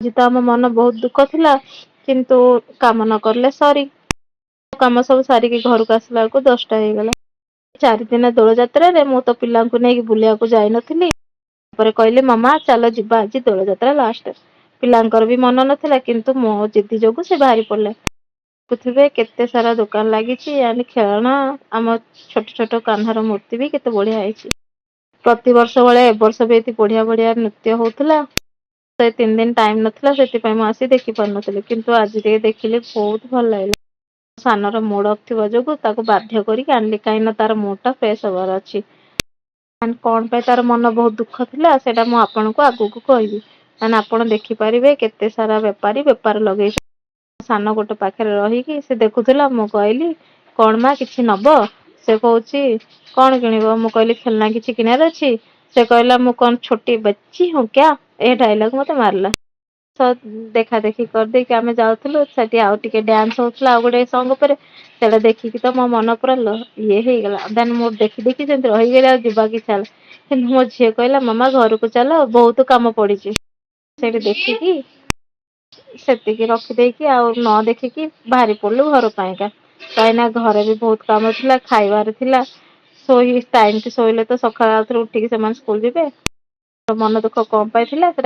ଆଜି ତ ଆମ ମନ ବହୁତ ଦୁଃଖ ଥିଲା, କିନ୍ତୁ କାମ ନ କରିଲେ ସରି। କାମ ସବୁ ସାରିକି ଘରକୁ ଆସିଲା ବେଳକୁ 10ଟା ହେଇଗଲା। 4 ଦିନ ଦୋଳ ଯାତ୍ରାରେ ମୁଁ ତ ପିଲାଙ୍କୁ ନେଇକି ବୁଲିବାକୁ ଯାଇନଥିଲି। ତାପରେ କହିଲେ ମାମା ଚାଲ ଯିବା ଆଜି ଦୋଳ ଯାତ୍ରା ଲାଷ୍ଟ। ପିଲାଙ୍କର ବି ମନ ନଥିଲା, କିନ୍ତୁ ମୋ ଜିଦି ଯୋଗୁ ସେ ବାହାରି ପଡିଲେ। ଦେଖୁଥିବେ କେତେ ସାରା ଦୋକାନ ଲାଗିଛି, ଖେଳଣା, ଆମ ଛୋଟ ଛୋଟ କାହ୍ନାର ମୂର୍ତ୍ତି ବି କେତେ ବଢିଆ ହେଇଛି। ପ୍ରତିବର୍ଷ ଭଳିଆ ଏ ବର୍ଷ ବି ଏଠି ବଢିଆ ବଢିଆ ନୃତ୍ୟ ହଉଥିଲା। ସେ 3 ଦିନ ଟାଇମ ନଥିଲା, ସେଥିପାଇଁ ମୁଁ ଆସି ଦେଖି ପାରୁନଥିଲି, କିନ୍ତୁ ଆଜି ଟିକେ ଦେଖିଲି ବହୁତ ଭଲ ଲାଗିଲା। ସାନର ମୁଡ ଅଫ ଥିବା ଯୋଗୁ ତାକୁ ବାଧ୍ୟ କରିକି ଆଣିଲି, କାହିଁକି ନା ତାର ମୁଡ ଟା ଫ୍ରେଶ ହବାର ଅଛି। କଣ ପାଇଁ ତାର ମନ ବହୁତ ଦୁଃଖ ଥିଲା ସେଇଟା ମୁଁ ଆପଣଙ୍କୁ ଆଗକୁ କହିବି। ତାହେଲେ ଆପଣ ଦେଖିପାରିବେ କେତେ ସାରା ବେପାରୀ ବେପାର ଲଗେଇ ସାନ ଗୋଟେ ପାଖରେ ରହିକି ସେ ଦେଖୁଥିଲା। ମୁଁ କହିଲି କଣ ମା କିଛି ନବ? ସେ କହୁଛି କଣ କିଣିବ? ମୁଁ କହିଲି ଖେଳନା କିଛି କିଣିବାର ଅଛି। ସେ କହିଲା ମୁଁ କଣ ଛୋଟି ବच्ଚୀ ହୁଁ କ୍ୟା? ଏ ଡାଇଲଗ ମତେ ମାରିଲା। ଦେଖା ଦେଖି କରିଦେଇକି ଆମେ ଯାଉଥିଲୁ, ସେଠି ଆଉ ଟିକେ ଡ୍ୟାନ୍ସ ହଉଥିଲା ଆଉ ଗୋଟେ ସଙ୍ଗ ଉପରେ। ସେଇଟା ଦେଖିକି ତ ମୋ ମନ ପୁରା ଇଏ ହେଇଗଲା। ଦେନ ମୁଁ ଦେଖି ଦେଖି ସେମିତି ରହିଗଲି, ଆଉ ଯିବାକୁ ଇଚ୍ଛା ହେଲା। କିନ୍ତୁ ମୋ ଝିଅ କହିଲା ମାମା ଘରକୁ ଚାଲ ବହୁତ କାମ ପଡିଛି। ସେଇଠି ଦେଖିକି ସେତିକି ରଖିଦେଇକି ଆଉ ନ ଦେଖିକି ବାହାରି ପଡିଲୁ ଘର ପାଇଁକା। କାହିଁକିନା ଘରେ ବି ବହୁତ କାମ ଥିଲା, ଖାଇବାର ଥିଲା। ଟାଇମ କି ଶୋଇଲେ ତ ସକାଳ ଆଉଥରେ ଉଠିକି ସେମାନେ ସ୍କୁଲ ଯିବେ। ମନ ଦୁଃଖ କଣ ପାଇଁ ଥିଲା ସେଟା